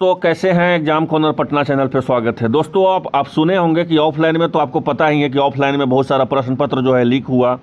तो कैसे हैं एग्जाम कॉर्नर पटना चैनल पे स्वागत है। दोस्तों आप सुने होंगे कि ऑफलाइन में तो आपको पता ही है कि ऑफलाइन में बहुत सारा प्रश्न पत्र जो है लीक हुआ,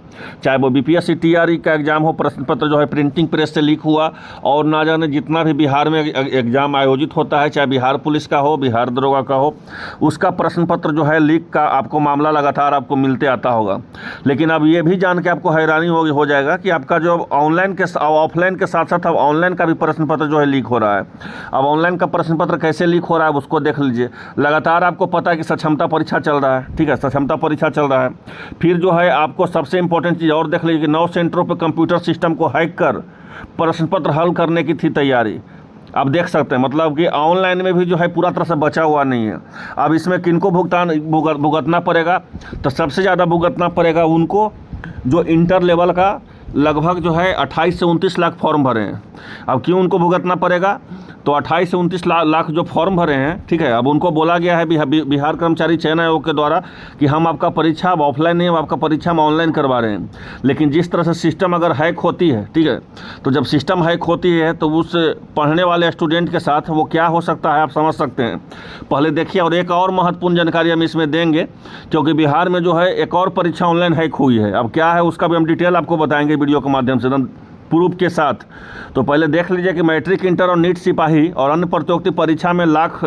चाहे वो बीपीएससी टीआरई का एग्जाम हो, प्रश्न पत्र जो है प्रिंटिंग प्रेस से लीक हुआ। और ना जाने जितना भी बिहार में एग्जाम आयोजित होता है, चाहे बिहार पुलिस का हो, बिहार दरोगा का हो, उसका प्रश्न पत्र जो है लीक का आपको मामला लगातार आपको मिलते आता होगा। लेकिन अब ये भी जान के आपको हैरानी हो जाएगा कि आपका जो ऑनलाइन के ऑफलाइन के साथ साथ अब ऑनलाइन का भी प्रश्न पत्र जो है लीक हो रहा है। अब ऑनलाइन का प्रश्न पत्र कैसे लीक हो रहा है उसको देख लीजिए। लगातार आपको पता है कि सक्षमता परीक्षा चल रहा है, ठीक है, सक्षमता परीक्षा चल रहा है। फिर जो है आपको सबसे इंपॉर्टेंट चीज़ और देख लीजिए कि 9 सेंटरों पर कंप्यूटर सिस्टम को हैक कर प्रश्न पत्र हल करने की थी तैयारी। आप देख सकते हैं, मतलब कि ऑनलाइन में भी जो है पूरा तरह से बचा हुआ नहीं है। अब इसमें किनको भुगतना पड़ेगा, तो सबसे ज़्यादा भुगतना पड़ेगा उनको जो इंटर लेवल का लगभग जो है 28 से 29 लाख फॉर्म भरे हैं। अब क्यों उनको भुगतना पड़ेगा, तो 28 से 29 लाख जो फॉर्म भरे हैं, ठीक है, अब उनको बोला गया है बिहार कर्मचारी चयन आयोग के द्वारा कि हम आपका परीक्षा अब ऑफलाइन नहीं, हम आपका परीक्षा हम ऑनलाइन करवा रहे हैं। लेकिन जिस तरह से सिस्टम अगर हैक होती है, ठीक है, तो जब सिस्टम हैक होती है तो उस पढ़ने वाले स्टूडेंट के साथ वो क्या हो सकता है आप समझ सकते हैं। पहले देखिए, और एक और महत्वपूर्ण जानकारी हम इसमें देंगे, क्योंकि बिहार में जो है एक और परीक्षा ऑनलाइन हैक हुई है। अब क्या है उसका भी हम डिटेल आपको बताएंगे वीडियो के माध्यम से, एकदम प्रूफ के साथ। तो पहले देख लीजिए कि मैट्रिक, इंटर और नीट सिपाही और अन्य प्रतियोगिता परीक्षा में लाख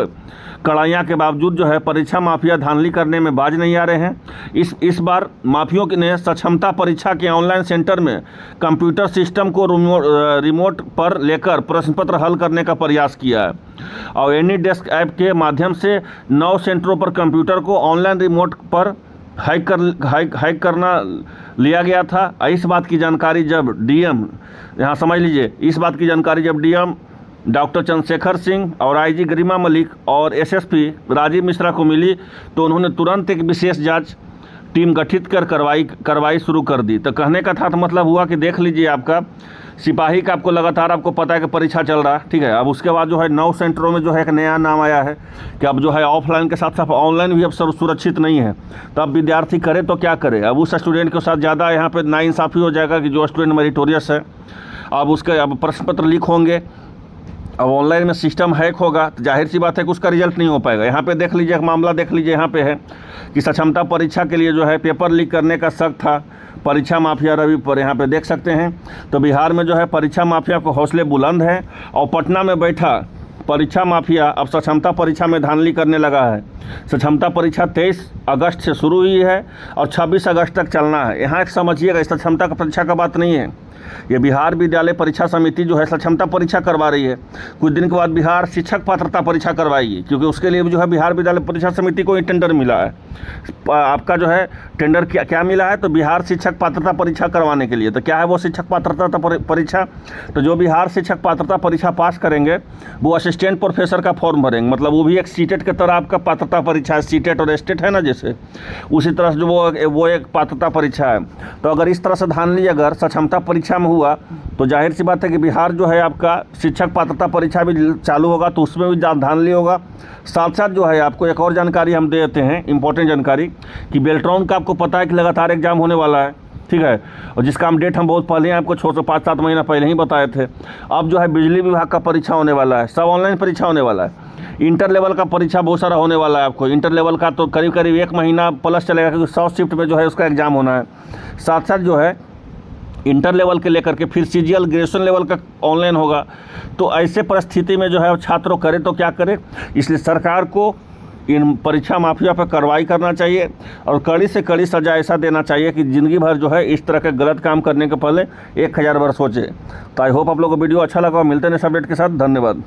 कड़ाइयाँ के बावजूद जो है परीक्षा माफिया धांधली करने में बाज नहीं आ रहे हैं। इस बार माफियों ने सक्षमता परीक्षा के ऑनलाइन सेंटर में कंप्यूटर सिस्टम को रिमोट पर लेकर प्रश्न पत्र हल करने का प्रयास किया है। और एनी डेस्क ऐप के माध्यम से 9 सेंटरों पर कंप्यूटर को ऑनलाइन रिमोट पर हैक करना लिया गया था। इस बात की जानकारी जब डीएम, यहाँ समझ लीजिए, इस बात की जानकारी जब डीएम डॉक्टर चंद्रशेखर सिंह और आईजी गरिमा मलिक और एसएसपी राजीव मिश्रा को मिली, तो उन्होंने तुरंत एक विशेष जांच टीम गठित कर कार्रवाई शुरू कर दी। तो कहने का था तो मतलब हुआ कि देख लीजिए, आपका सिपाही का आपको लगातार आपको पता है कि परीक्षा चल रहा है, ठीक है। अब उसके बाद जो है 9 सेंटरों में जो है एक नया नाम आया है कि अब जो है ऑफलाइन के साथ साथ ऑनलाइन भी अब सुरक्षित नहीं है। तो अब विद्यार्थी करे तो क्या करे। अब उस स्टूडेंट के साथ ज़्यादा यहाँ पे नाइंसाफ़ी हो जाएगा कि जो स्टूडेंट मेरिटोरियस है, अब उसके अब प्रश्न पत्र लीक होंगे, अब ऑनलाइन में सिस्टम हैक होगा, तो जाहिर सी बात है कि उसका रिजल्ट नहीं हो पाएगा। यहाँ पे देख लीजिए, एक मामला देख लीजिए, यहाँ पे है कि सक्षमता परीक्षा के लिए जो है पेपर लीक करने का शक था परीक्षा माफिया रवि पर। यहाँ पे देख सकते हैं, तो बिहार में जो है परीक्षा माफिया को हौसले बुलंद हैं और पटना में बैठा परीक्षा माफिया अब सक्षमता परीक्षा में धांधली करने लगा है। सक्षमता परीक्षा 23 अगस्त से शुरू हुई है और 26 अगस्त तक चलना है। यहाँ एक समझिएगा, इस सक्षमता परीक्षा का बात नहीं है, ये बिहार विद्यालय परीक्षा समिति जो है सक्षमता परीक्षा करवा रही है। कुछ दिन के बाद बिहार शिक्षक पात्रता परीक्षा करवाएगी, क्योंकि उसके लिए जो है बिहार विद्यालय परीक्षा समिति को ही टेंडर मिला है। आपका जो है टेंडर क्या मिला है, तो बिहार शिक्षक पात्रता परीक्षा करवाने के लिए। तो क्या है वो शिक्षक पात्रता परीक्षा, तो जो बिहार शिक्षक पात्रता परीक्षा पास करेंगे वो असिस्टेंट प्रोफेसर का फॉर्म भरेंगे। मतलब वो भी एक सीटेट की तरह आपका पात्रता परीक्षा है, सीटेट और एस्टेट है ना, जैसे उसी तरह से जो वो एक पात्रता परीक्षा है। तो अगर इस तरह से धांधली अगर सक्षमता परीक्षा में हुआ, तो जाहिर सी बात है कि बिहार जो है आपका शिक्षक पात्रता परीक्षा भी चालू होगा, तो उसमें भी धांधली होगा। साथ साथ जो है आपको एक और जानकारी हम दे देते हैं, इंपॉर्टेंट जानकारी, कि बेल्ट्रॉन का आपको पता है कि लगातार एग्जाम होने वाला है, ठीक है, और जिसका हम डेट हम बहुत पहले आपको 5-7 महीना पहले ही बताए थे। अब जो है बिजली विभाग का परीक्षा होने वाला है, सब ऑनलाइन परीक्षा होने वाला है। इंटर लेवल का परीक्षा बहुत सारा होने वाला है आपको। इंटर लेवल का तो करीब 1 महीना प्लस चलेगा, क्योंकि 100 शिफ्ट में जो है उसका एग्ज़ाम होना है। साथ साथ जो है इंटर लेवल के लेकर के फिर सीजीएल ग्रेजुएशन लेवल का ऑनलाइन होगा। तो ऐसे परिस्थिति में जो है छात्रों करे तो क्या करे, इसलिए सरकार को इन परीक्षा माफिया पर कार्रवाई करना चाहिए और कड़ी से कड़ी सजा ऐसा देना चाहिए कि ज़िंदगी भर जो है इस तरह के गलत काम करने के पहले 1000 बार सोचे। तो आई होप आप लोगों को वीडियो अच्छा लगा। मिलते हैं नेक्स्ट अपडेट के साथ। धन्यवाद।